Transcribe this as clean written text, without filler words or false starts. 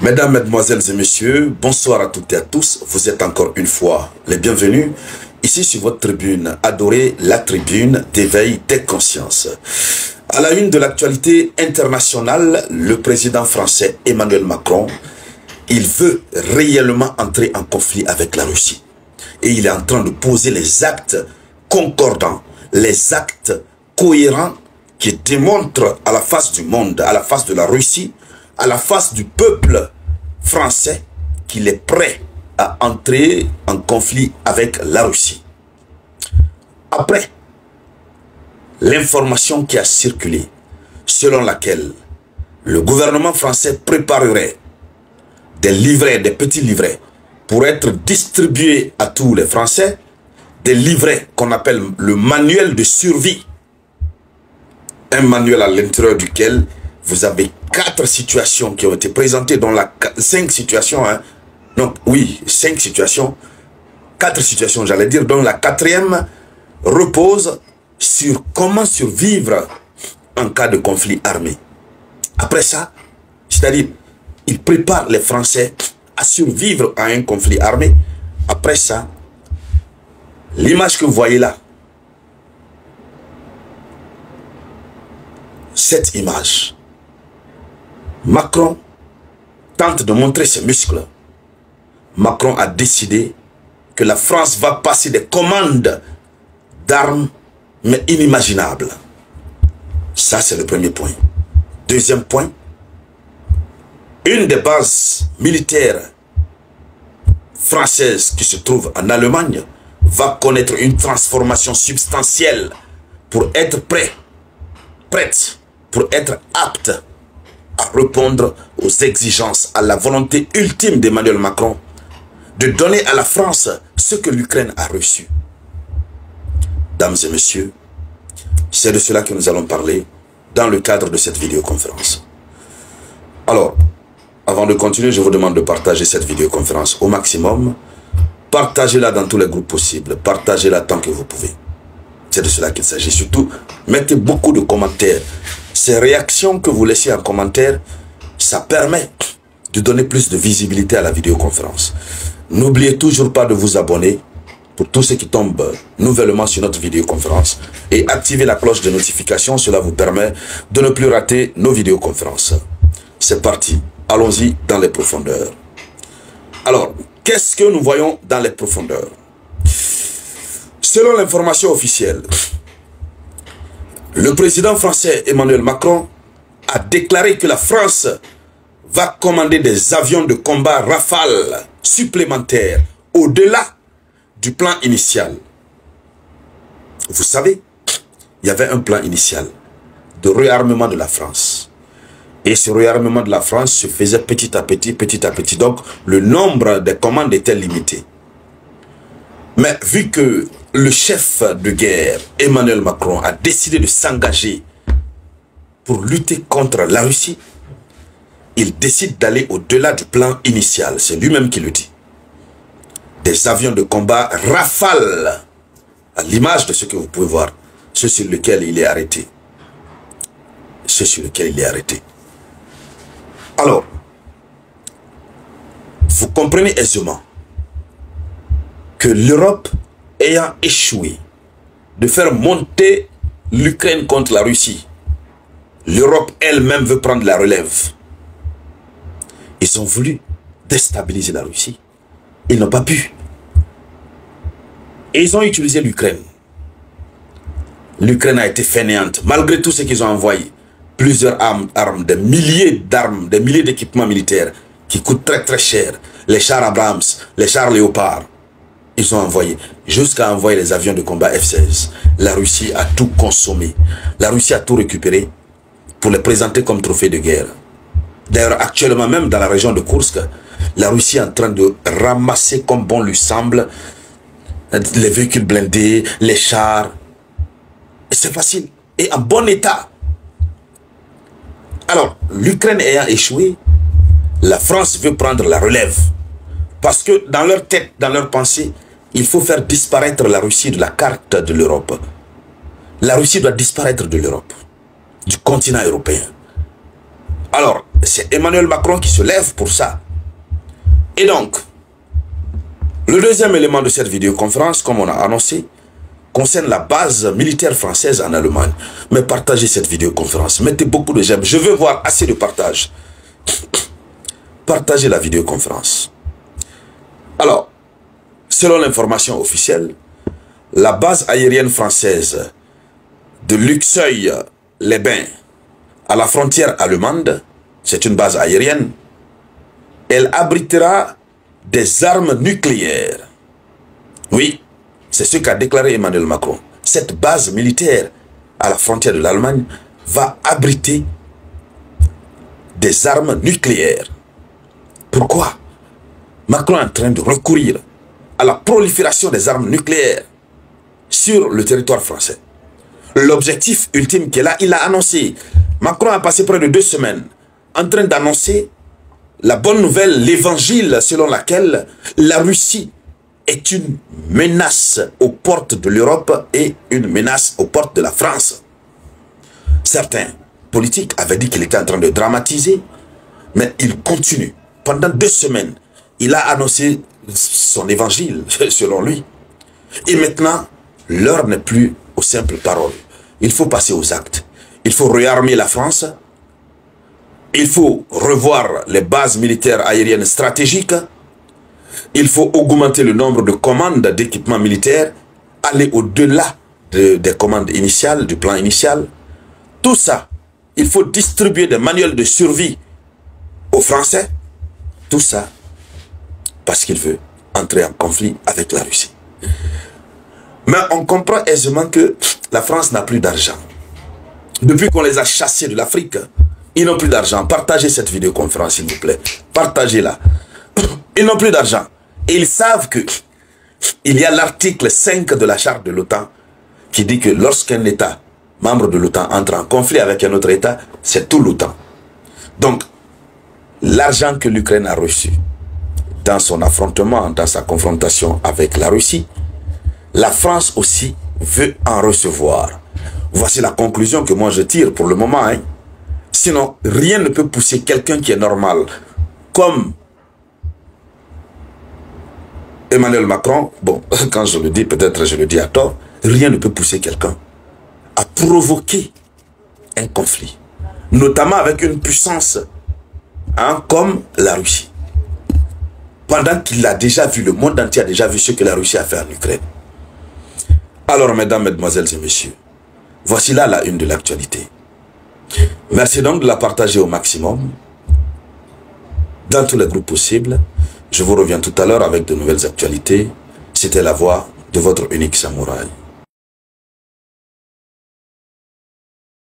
Mesdames, Mesdemoiselles et Messieurs, bonsoir à toutes et à tous. Vous êtes encore une fois les bienvenus ici sur votre tribune adorée, la tribune d'éveil des consciences. À la une de l'actualité internationale, le président français Emmanuel Macron, il veut réellement entrer en conflit avec la Russie. Et il est en train de poser les actes concordants, les actes cohérents qui démontrent à la face du monde, à la face de la Russie, à la face du peuple français qu'il est prêt à entrer en conflit avec la Russie. Après l'information qui a circulé, selon laquelle le gouvernement français préparerait des livrets, des petits livrets, pour être distribués à tous les Français, des livrets qu'on appelle le manuel de survie. Un manuel à l'intérieur duquel vous avez 4 situations qui ont été présentées dans la 5 situations, hein. Donc oui, 5 situations, 4 situations j'allais dire, dont la 4e repose sur comment survivre en cas de conflit armé. Après ça, c'est-à-dire, il prépare les Français à survivre à un conflit armé. Après ça, l'image que vous voyez là, cette image, Macron tente de montrer ses muscles. Macron a décidé que la France va passer des commandes d'armes, mais inimaginables. Ça, c'est le premier point. Deuxième point, une des bases militaires françaises qui se trouve en Allemagne va connaître une transformation substantielle pour être prête, pour être apte à répondre aux exigences, à la volonté ultime d'Emmanuel Macron de donner à la France ce que l'Ukraine a reçu. Dames et messieurs, c'est de cela que nous allons parler dans le cadre de cette vidéoconférence. Alors, avant de continuer, je vous demande de partager cette vidéoconférence au maximum. Partagez-la dans tous les groupes possibles. Partagez-la tant que vous pouvez. C'est de cela qu'il s'agit. Surtout, mettez beaucoup de commentaires. Ces réactions que vous laissez en commentaire, ça permet de donner plus de visibilité à la vidéoconférence. N'oubliez toujours pas de vous abonner pour tous ceux qui tombent nouvellement sur notre vidéoconférence et activez la cloche de notification. Cela vous permet de ne plus rater nos vidéoconférences. C'est parti. Allons-y dans les profondeurs. Alors, qu'est-ce que nous voyons dans les profondeurs? Selon l'information officielle, le président français Emmanuel Macron a déclaré que la France va commander des avions de combat Rafale supplémentaires au-delà du plan initial. Vous savez, il y avait un plan initial de réarmement de la France. Et ce réarmement de la France se faisait petit à petit, petit à petit. Donc, le nombre des commandes était limité. Mais vu que le chef de guerre, Emmanuel Macron, a décidé de s'engager pour lutter contre la Russie, il décide d'aller au-delà du plan initial. C'est lui-même qui le dit. Des avions de combat Rafale, à l'image de ce que vous pouvez voir, ceux sur lesquels il est arrêté. Ceux sur lesquels il est arrêté. Alors, vous comprenez aisément que l'Europe ayant échoué de faire monter l'Ukraine contre la Russie, l'Europe elle-même veut prendre la relève. Ils ont voulu déstabiliser la Russie. Ils n'ont pas pu. Et ils ont utilisé l'Ukraine. L'Ukraine a été fainéante, malgré tout ce qu'ils ont envoyé. Plusieurs armes, des milliers d'armes, des milliers d'équipements militaires qui coûtent très très cher. Les chars Abrams, les chars Léopard. Ils ont envoyé, jusqu'à envoyer les avions de combat F-16. La Russie a tout consommé. La Russie a tout récupéré pour les présenter comme trophée de guerre. D'ailleurs, actuellement même dans la région de Kursk, la Russie est en train de ramasser comme bon lui semble les véhicules blindés, les chars. C'est facile et en bon état. Alors, l'Ukraine ayant échoué, la France veut prendre la relève. Parce que dans leur tête, dans leur pensée, il faut faire disparaître la Russie de la carte de l'Europe. La Russie doit disparaître de l'Europe, du continent européen. Alors, c'est Emmanuel Macron qui se lève pour ça. Et donc, le deuxième élément de cette vidéoconférence, comme on a annoncé, concerne la base militaire française en Allemagne. Mais partagez cette vidéoconférence, mettez beaucoup de j'aime. Je veux voir assez de partage. Partagez la vidéoconférence. Alors, selon l'information officielle, la base aérienne française de Luxeuil-les-Bains à la frontière allemande, c'est une base aérienne, elle abritera des armes nucléaires. Oui, c'est ce qu'a déclaré Emmanuel Macron. Cette base militaire à la frontière de l'Allemagne va abriter des armes nucléaires. Pourquoi? Macron est en train de recourir à la prolifération des armes nucléaires sur le territoire français. L'objectif ultime qu'il a, il a annoncé. Macron a passé près de 2 semaines en train d'annoncer la bonne nouvelle, l'évangile selon laquelle la Russie est une menace aux portes de l'Europe et une menace aux portes de la France. Certains politiques avaient dit qu'il était en train de dramatiser, mais il continue. Pendant 2 semaines, il a annoncé son évangile, selon lui. Et maintenant, l'heure n'est plus aux simples paroles. Il faut passer aux actes. Il faut réarmer la France. Il faut revoir les bases militaires aériennes stratégiques. Il faut augmenter le nombre de commandes d'équipements militaires, aller au-delà des commandes initiales, du plan initial. Tout ça, il faut distribuer des manuels de survie aux Français. Tout ça, parce qu'il veut entrer en conflit avec la Russie. Mais on comprend aisément que la France n'a plus d'argent. Depuis qu'on les a chassés de l'Afrique, ils n'ont plus d'argent. Partagez cette vidéoconférence, s'il vous plaît. Partagez-la. Ils n'ont plus d'argent. Et ils savent que il y a l'article 5 de la charte de l'OTAN qui dit que lorsqu'un État, membre de l'OTAN, entre en conflit avec un autre État, c'est tout l'OTAN. Donc, l'argent que l'Ukraine a reçu dans son affrontement, dans sa confrontation avec la Russie, la France aussi veut en recevoir. Voici la conclusion que moi je tire pour le moment. Hein. Sinon, rien ne peut pousser quelqu'un qui est normal, comme Emmanuel Macron, bon, quand je le dis, peut-être je le dis à tort, rien ne peut pousser quelqu'un à provoquer un conflit, notamment avec une puissance comme la Russie. Pendant qu'il a déjà vu, le monde entier a déjà vu ce que la Russie a fait en Ukraine. Alors, mesdames, mesdemoiselles et messieurs, voici là la une de l'actualité. Merci donc de la partager au maximum, dans tous les groupes possibles. Je vous reviens tout à l'heure avec de nouvelles actualités. C'était la voix de votre unique samouraï.